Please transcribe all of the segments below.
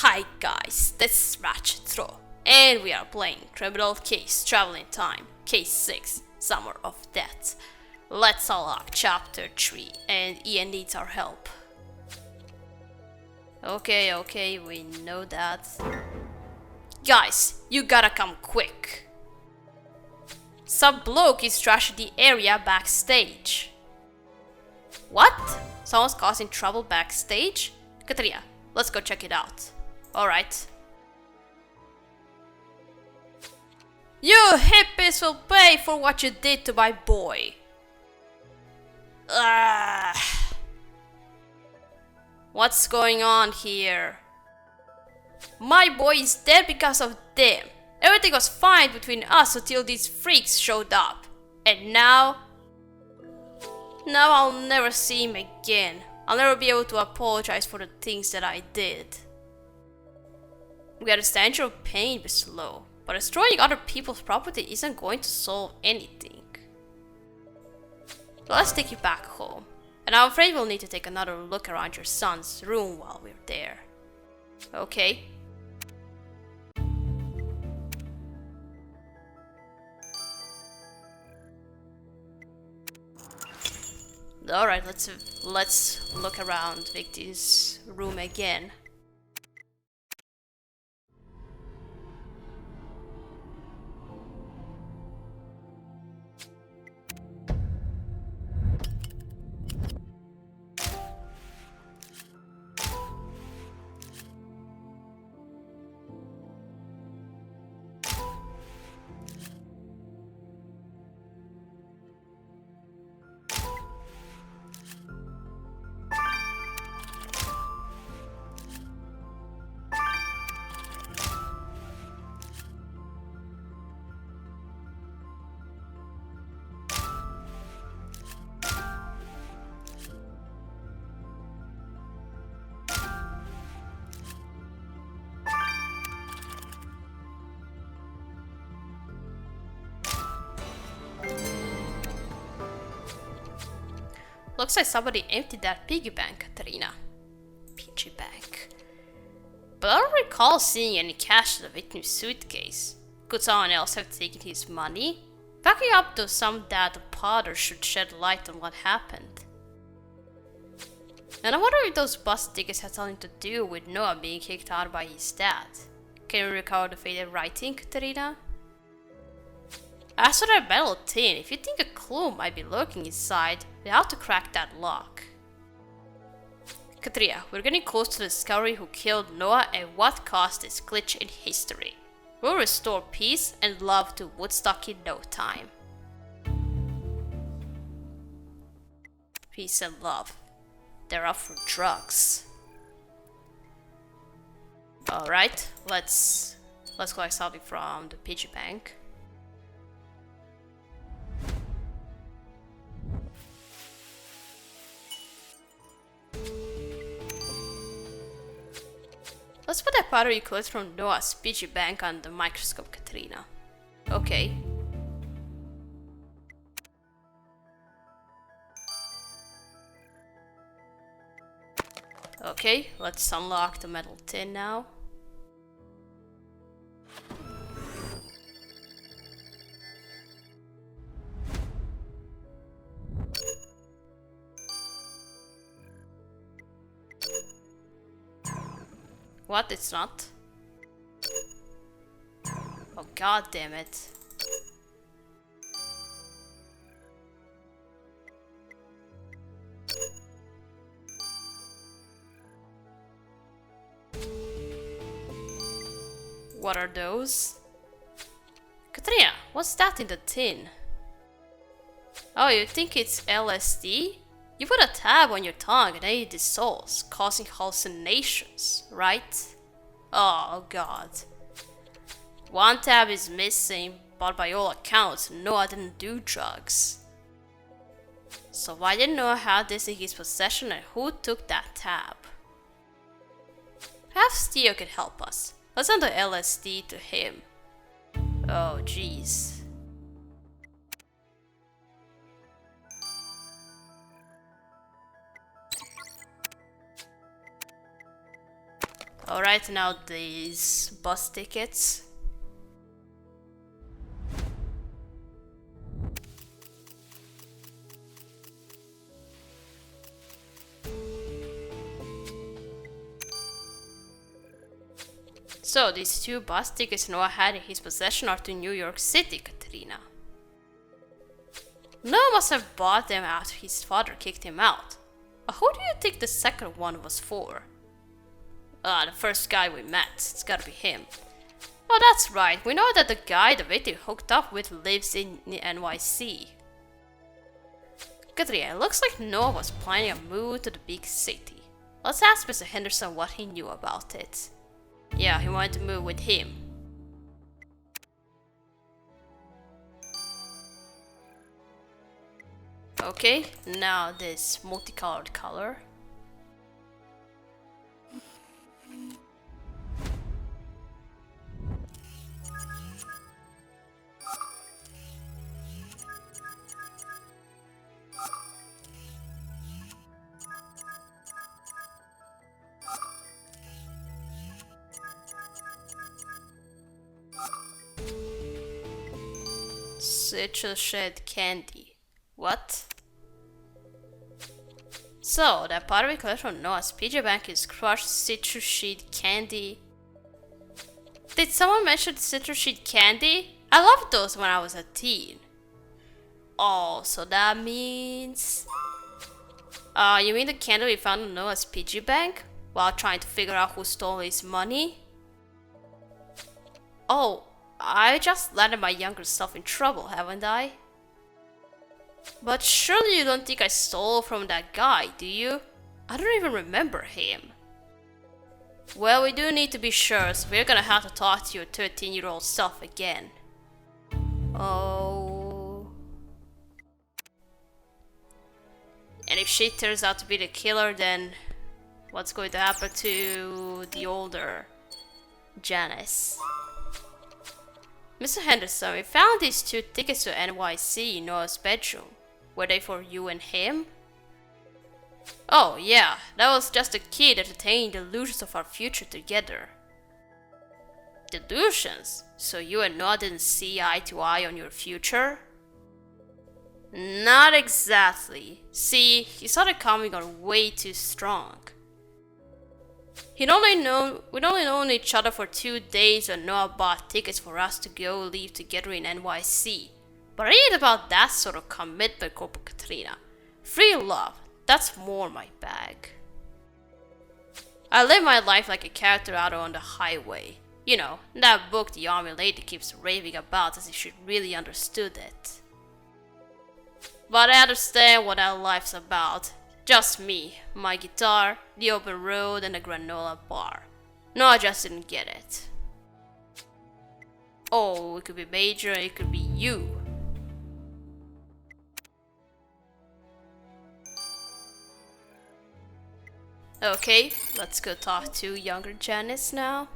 Hi guys, this is Ratchet Throw, and we are playing Criminal Case Travel in Time, Case 6, Summer of Death. Let's unlock Chapter 3, and Ian needs our help. Okay, we know that. Guys, you gotta come quick. Some bloke is trashing the area backstage. What? Someone's causing trouble backstage? Katrina, let's go check it out. Alright. You hippies will pay for what you did to my boy. What's going on here? My boy is dead because of them. Everything was fine between us until these freaks showed up. And now I'll never see him again. I'll never be able to apologize for the things that I did. We understand your pain, Mr. Lowe, but destroying other people's property isn't going to solve anything. So let's take you back home. And I'm afraid we'll need to take another look around your son's room while we're there. Okay? Alright, let's look around Vicky's room again. Looks like somebody emptied that piggy bank, Katarina. Piggy bank. But I don't recall seeing any cash in the victim's suitcase. Could someone else have taken his money? Backing up to some data Potter should shed light on what happened. And I wonder if those bus tickets had something to do with Noah being kicked out by his dad. Can you recover the faded writing, Katarina? As for that metal tin, if you think a clue might be lurking inside, we have to crack that lock. Katrina, we're getting close to the discovery who killed Noah and what caused this glitch in history. We'll restore peace and love to Woodstock in no time. Peace and love. They're up for drugs. Alright, let's collect something from the piggy bank. Let's put that powder you collected from Noah's piggy bank on the microscope, Katrina. Okay. Okay, let's unlock the metal tin now. What? It's not? Oh, god damn it. What are those? Katrina, what's that in the tin? Oh, you think it's LSD? You put a tab on your tongue and it dissolves, causing hallucinations, right? Oh god. One tab is missing, but by all accounts, Noah didn't do drugs. So why did Noah have this in his possession and who took that tab? Perhaps Theo could help us. Let's send the LSD to him. Oh jeez. Alright, now these bus tickets. So these 2 bus tickets Noah had in his possession are to New York City, Katrina. Noah must have bought them after his father kicked him out. But who do you think the second one was for? The first guy we met. It's gotta be him. Oh, that's right. We know that the guy the victim hooked up with lives in the NYC. Katrina, it looks like Noah was planning a move to the big city. Let's ask Mr. Henderson what he knew about it. Yeah, he wanted to move with him. Okay, now this multicolored color. Citrus shed candy. What? So, that part we collect from Noah's PJ Bank is crushed citrus sheet candy. Did someone mention citrus sheet candy? I loved those when I was a teen. Oh, so that means... you mean the candy we found in Noah's PG Bank? While trying to figure out who stole his money? Oh, I just landed my younger self in trouble, haven't I? But surely you don't think I stole from that guy, do you? I don't even remember him. Well, we do need to be sure, so we're gonna have to talk to your 13-year-old self again. Oh... And if she turns out to be the killer, then what's going to happen to the older Janice? Mr. Henderson, we found these 2 tickets to NYC in Noah's bedroom. Were they for you and him? Oh yeah, that was just a kid entertaining delusions of our future together. Delusions? So you and Noah didn't see eye to eye on your future? Not exactly. See, he saw the coming on way too strong. We'd only known each other for 2 days when Noah bought tickets for us to go live together in NYC. But I ain't about that sort of commitment, Corporal Katrina. Free love, that's more my bag. I live my life like a character out on the highway. You know, that book the army lady keeps raving about as if she really understood it. But I understand what that life's about. Just me, my guitar, the open road, and the granola bar. No, I just didn't get it. Oh, it could be Major, it could be you. Okay, let's go talk to younger Janice now.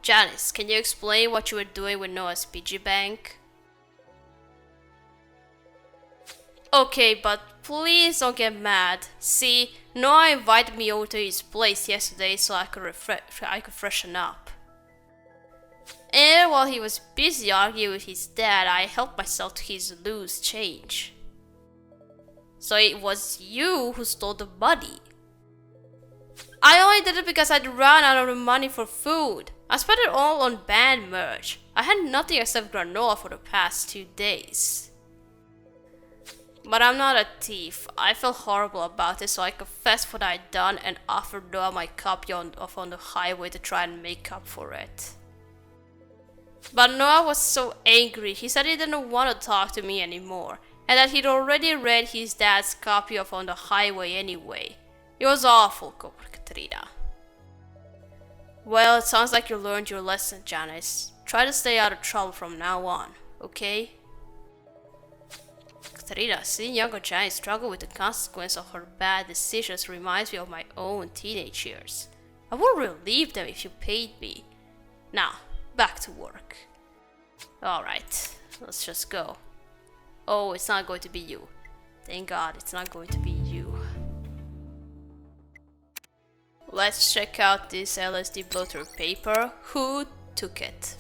Janice, can you explain what you were doing with Noah's PG Bank? Okay, but please don't get mad. See, Noah invited me over to his place yesterday so I could freshen up. And while he was busy arguing with his dad, I helped myself to his loose change. So it was you who stole the money. I only did it because I'd run out of the money for food. I spent it all on band merch. I had nothing except granola for the past 2 days. But I'm not a thief. I felt horrible about it, so I confessed what I'd done and offered Noah my copy of On the Highway to try and make up for it. But Noah was so angry, he said he didn't want to talk to me anymore, and that he'd already read his dad's copy of On the Highway anyway. It was awful, Cobra Katrina. Well, it sounds like you learned your lesson, Janice. Try to stay out of trouble from now on, okay? Katrina, seeing younger Janice struggle with the consequence of her bad decisions reminds me of my own teenage years. I would relieve them if you paid me. Now, back to work. Alright, let's just go. Oh, it's not going to be you. Thank God it's not going to be you. Let's check out this LSD blotter paper. Who took it?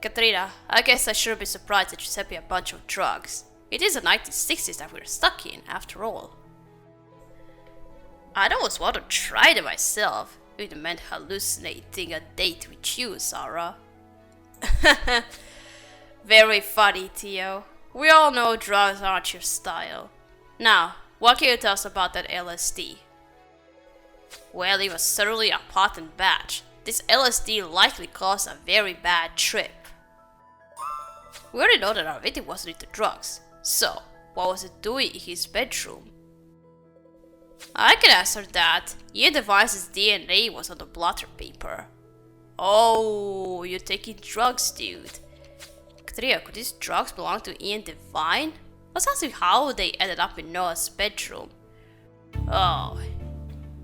Katrina, I guess I shouldn't be surprised that you sent me a bunch of drugs. It is the 1960s that we're stuck in, after all. I'd almost want to try them myself, if it meant hallucinating a date with you, Sarah. Very funny, Theo. We all know drugs aren't your style. Now, what can you tell us about that LSD? Well, it was certainly a potent batch. This LSD likely caused a very bad trip. We already know that our victim wasn't into drugs, so what was it doing in his bedroom? I can answer that. Ian Device's DNA was on the blotter paper. Oh, you're taking drugs, dude. Katrina, could these drugs belong to Ian Devine? Let's ask him how they ended up in Noah's bedroom.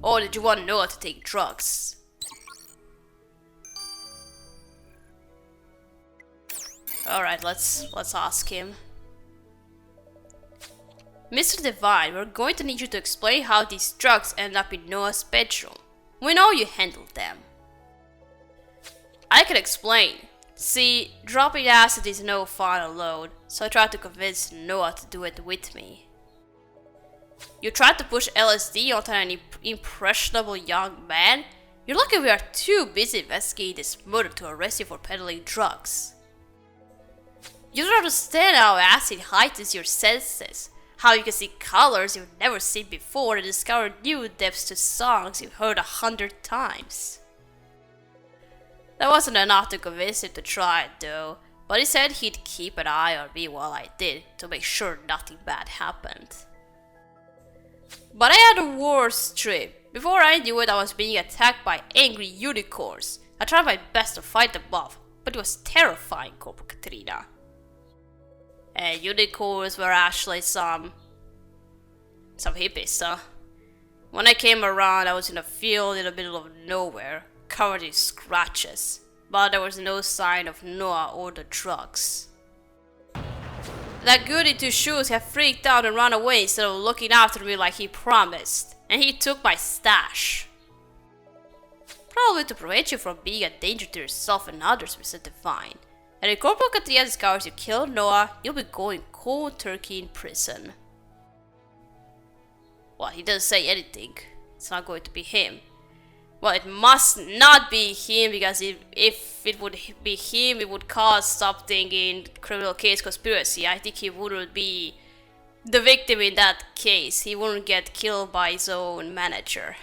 Oh, did you want Noah to take drugs? Alright, let's ask him. Mr. Devine, we're going to need you to explain how these drugs ended up in Noah's bedroom. We know you handled them. I can explain. See, dropping acid is no fun alone, so I tried to convince Noah to do it with me. You tried to push LSD onto an impressionable young man? You're lucky we are too busy investigating this murder to arrest you for peddling drugs. You don't understand how acid heightens your senses, how you can see colors you've never seen before and discover new depths to songs you've heard 100 times. That wasn't enough to convince him to try it though, but he said he'd keep an eye on me while I did to make sure nothing bad happened. But I had a worse trip. Before I knew it, I was being attacked by angry unicorns. I tried my best to fight them off, but it was terrifying, Corporal Katrina. And unicorns were actually some hippies, huh? When I came around, I was in a field in the middle of nowhere, covered in scratches, but there was no sign of Noah or the drugs. That goody two shoes had freaked out and run away instead of looking after me like he promised, and he took my stash. Probably to prevent you from being a danger to yourself and others, Mr. Devine. And if Corporal Katrina discovers you killed Noah, you'll be going cold turkey in prison. Well, he doesn't say anything. It's not going to be him. Well, it must not be him, because if it would be him, it would cause something in criminal case conspiracy. I think he wouldn't be the victim in that case. He wouldn't get killed by his own manager.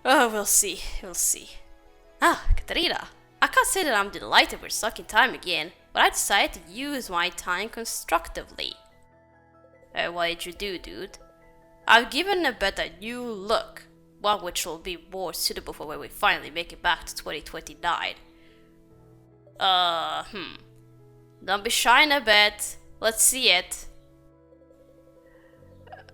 Oh, we'll see. We'll see. Ah, Katrina. I can't say that I'm delighted we're stuck in time again, but I decided to use my time constructively. What did you do, dude? I've given a bed a new look, one which will be more suitable for when we finally make it back to 2029. Don't be shy in a bed. Let's see it.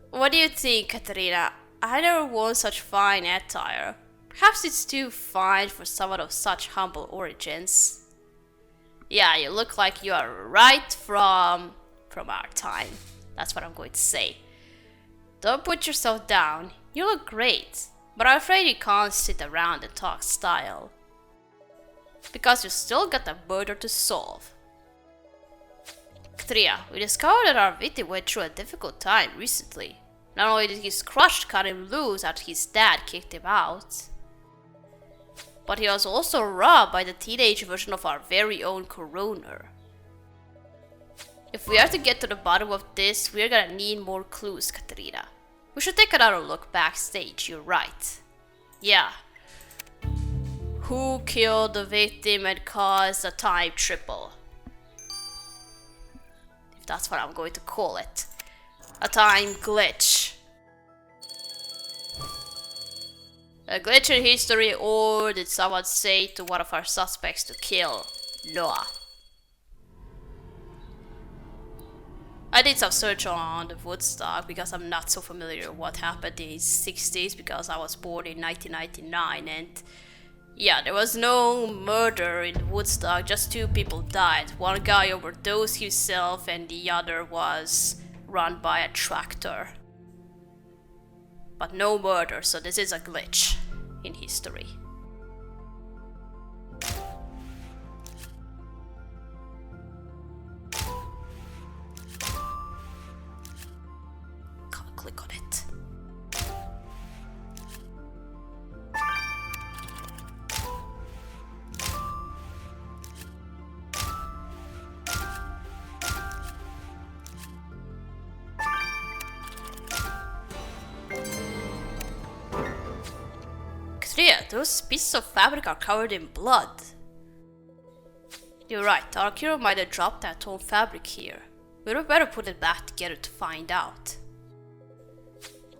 What do you think, Katrina? I never worn such fine attire. Perhaps it's too fine for someone of such humble origins. Yeah, you look like you are right from our time. That's what I'm going to say. Don't put yourself down. You look great, but I'm afraid you can't sit around and talk style. Because you still got a murder to solve. Katrina, we discovered that our victim went through a difficult time recently. Not only did his crush cut him loose after his dad kicked him out, but he was also robbed by the teenage version of our very own coroner. If we are to get to the bottom of this, we're gonna need more clues, Katrina. We should take another look backstage, you're right. Yeah. Who killed the victim and caused a time triple? If that's what I'm going to call it. A time glitch. A glitch in history, or did someone say to one of our suspects to kill Noah? I did some search on the Woodstock because I'm not so familiar with what happened in the 60s because I was born in 1999, and yeah, there was no murder in Woodstock, just 2 people died. One guy overdosed himself and the other was run by a tractor. But no murder, so this is a glitch in history. Can't click on it. Yeah, those pieces of fabric are covered in blood. You're right, our hero might have dropped that torn fabric here. We'd better put it back together to find out.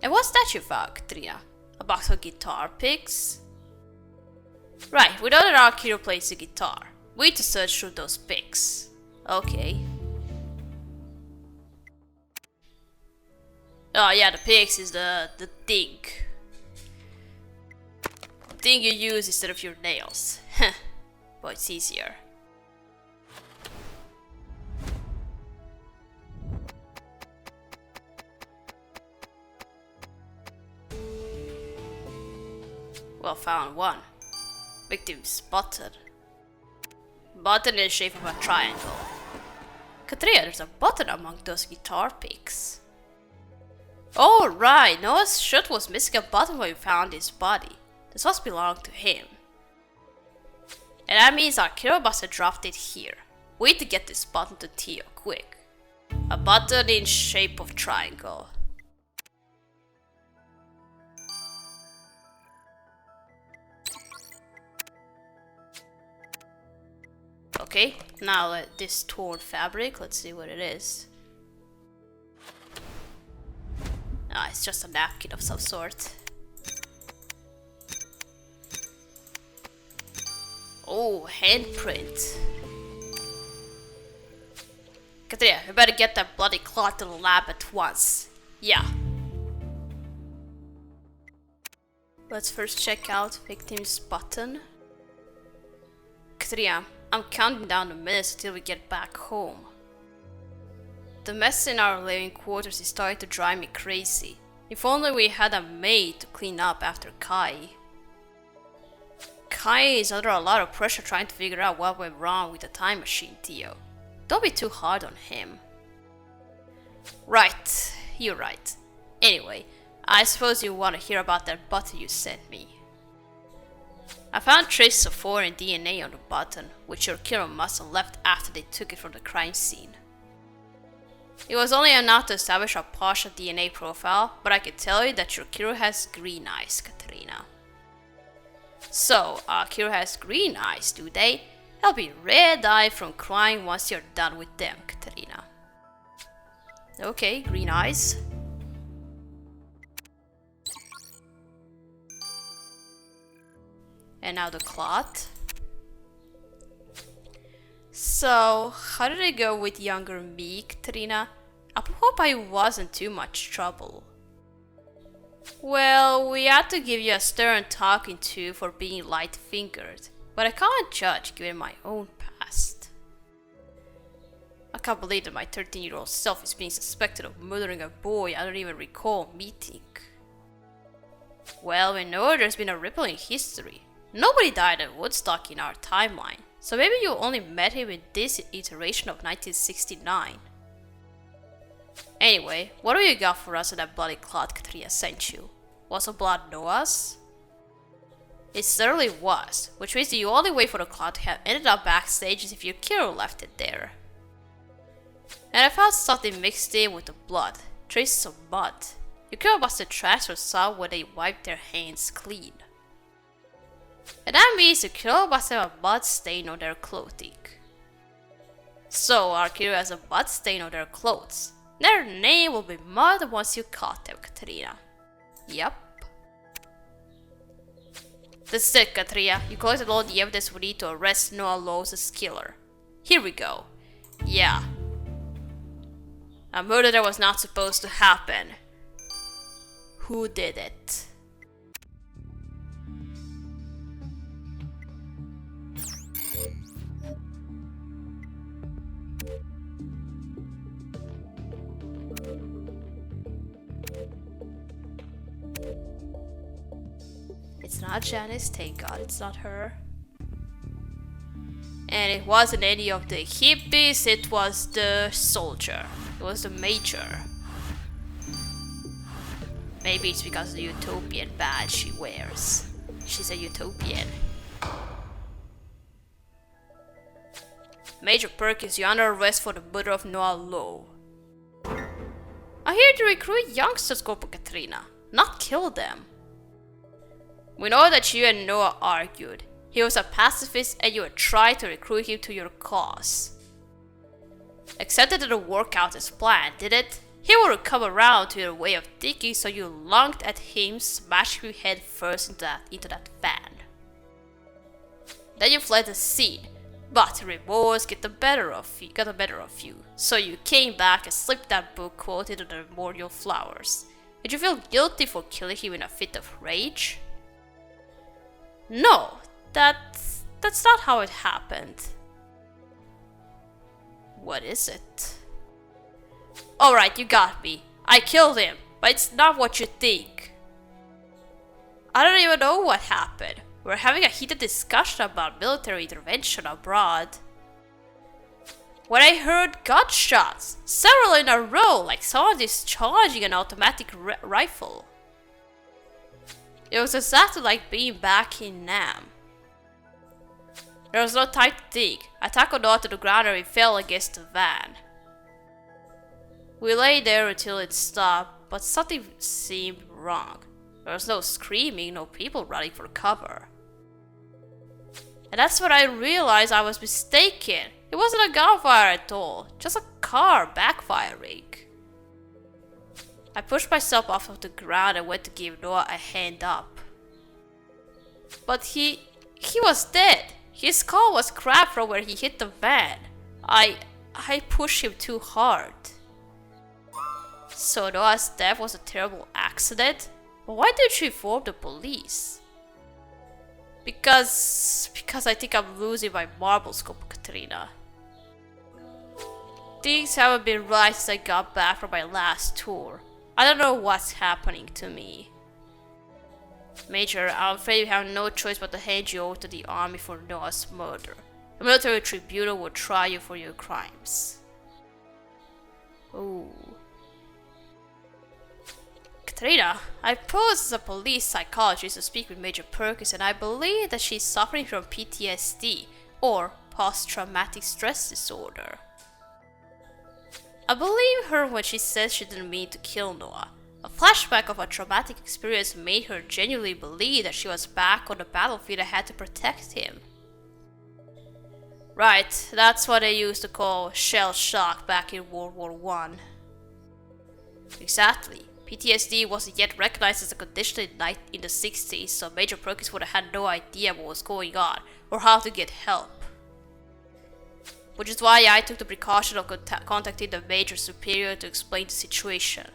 And what's that you found, Katrina? A box of guitar picks? Right, we know that our hero plays the guitar. We need to search through those picks. Okay. Oh yeah, the picks is the thing. Thing you use instead of your nails. But it's easier. Well, found one. Victim spotted. Button in the shape of a triangle. Katrina, there's a button among those guitar picks. Oh right, Noah's shirt was missing a button when we found his body. This must belong to him. And that means our hero must have dropped it here. We need to get this button to Theo, quick. A button in shape of triangle. Okay, now this torn fabric, let's see what it is. Ah, it's just a napkin of some sort. Oh, handprint. Katrina, we better get that bloody clot to the lab at once. Yeah. Let's first check out victim's button. Katrina, I'm counting down the minutes until we get back home. The mess in our living quarters is starting to drive me crazy. If only we had a maid to clean up after Kai. Kai is under a lot of pressure trying to figure out what went wrong with the time machine, Theo. Don't be too hard on him. Right, you're right. Anyway, I suppose you want to hear about that button you sent me. I found traces of foreign DNA on the button, which your killer must have left after they took it from the crime scene. It was only enough to establish a partial DNA profile, but I can tell you that your killer has green eyes, Katrina. So, our killer has green eyes, do they? They'll be red-eyed from crying once you're done with them, Katrina. Okay, green eyes. And now the clot. So, how did it go with younger me, Katrina? I hope I wasn't too much trouble. Well, we had to give you a stern talking to for being light-fingered, but I can't judge given my own past. I can't believe that my 13-year-old self is being suspected of murdering a boy I don't even recall meeting. Well, we know there's been a ripple in history. Nobody died at Woodstock in our timeline, so maybe you only met him in this iteration of 1969. Anyway, what do you got for us in that bloody clot Katrina sent you? Was the blood Noah's? It certainly was, which means the only way for the clot to have ended up backstage is if your killer left it there. And I found something mixed in with the blood, traces of mud. Your killer must have trashed or saw when they wiped their hands clean. And that means the killer must have a mud stain on their clothing. So our killer has a mud stain on their clothes. Their name will be mud once you caught them, Katrina. Yup. This is it, Katrina. You collected all the evidence we need to arrest Noah Lowe's killer. Here we go. Yeah. A murder that was not supposed to happen. Who did it? It's not Janice, thank God it's not her. And it wasn't any of the hippies, it was the soldier. It was the major. Maybe it's because of the utopian badge she wears. She's a utopian. Major Perkins, you're under arrest for the murder of Noah Lowe. I'm here to recruit youngsters, Corporal Katrina, not kill them. We know that you and Noah argued. He was a pacifist and you had tried to recruit him to your cause. Except that didn't work out as planned, did it? He wouldn't come around to your way of thinking, so you lunged at him, smashing him head first into that van. Then you fled the scene, but remorse got the better of you. So you came back and slipped that book quote into the memorial flowers. Did you feel guilty for killing him in a fit of rage? No, that's not how it happened. What is it? Alright, you got me. I killed him, but it's not what you think. I don't even know what happened. We're having a heated discussion about military intervention abroad. When I heard gunshots, several in a row, like someone discharging an automatic rifle. It was exactly like being back in Nam. There was no time to think. I tackled Noah to the ground and he fell against the van. We lay there until it stopped, but something seemed wrong. There was no screaming, no people running for cover. And that's when I realized I was mistaken. It wasn't a gunfire at all, just a car backfiring. I pushed myself off of the ground and went to give Noah a hand up. But he was dead. His skull was cracked from where he hit the van. I pushed him too hard. So Noah's death was a terrible accident? But why didn't you inform the police? Because I think I'm losing my marbles, Katrina. Things haven't been right since I got back from my last tour. I don't know what's happening to me. Major, I'm afraid we have no choice but to hand you over to the army for Noah's murder. The military tribunal will try you for your crimes. Ooh. Katrina, I posed as a police psychologist to speak with Major Perkins, and I believe that she's suffering from PTSD, or post-traumatic stress disorder. I believe her when she says she didn't mean to kill Noah. A flashback of a traumatic experience made her genuinely believe that she was back on the battlefield and had to protect him. Right, that's what they used to call shell shock back in World War I. Exactly. PTSD wasn't yet recognized as a condition in the 60s, so Major Perkins would have had no idea what was going on or how to get help. Which is why I took the precaution of contacting the Major Superior to explain the situation.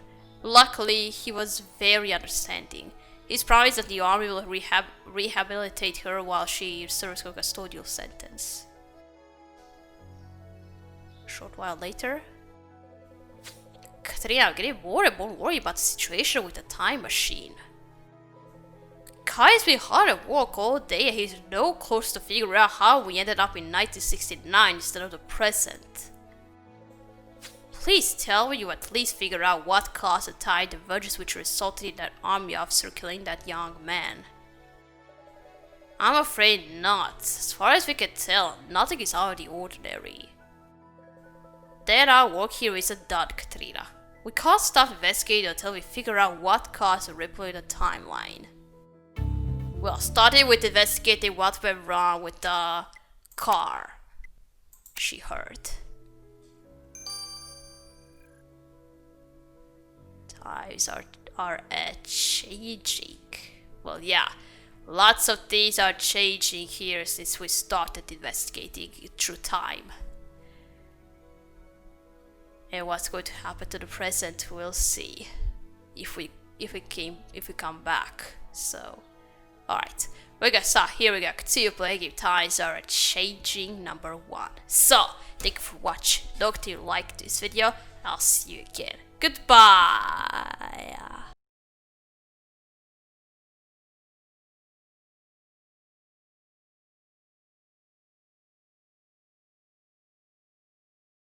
Luckily, he was very understanding. He's promised that the army will rehabilitate her while she serves her custodial sentence. A short while later, Katrina, I'm getting more and more worried about the situation with the time machine. Kai's been hard at work all day and he's no close to figuring out how we ended up in 1969 instead of the present. Please tell me you at least figure out what caused the time divergence which resulted in that army officer killing that young man. I'm afraid not. As far as we can tell, nothing is out of the ordinary. Then our work here isn't done, Katrina. We can't stop investigating until we figure out what caused the ripple in the timeline. Well, starting with investigating what went wrong with the car she heard. Times are changing. Well, yeah, lots of things are changing here since we started investigating through time. And what's going to happen to the present, we'll see if we come back. So, alright, we're gonna start here. We got continue playing game. Times are changing number 1. So, thank you for watching. Don't forget to like this video. I'll see you again. Goodbye.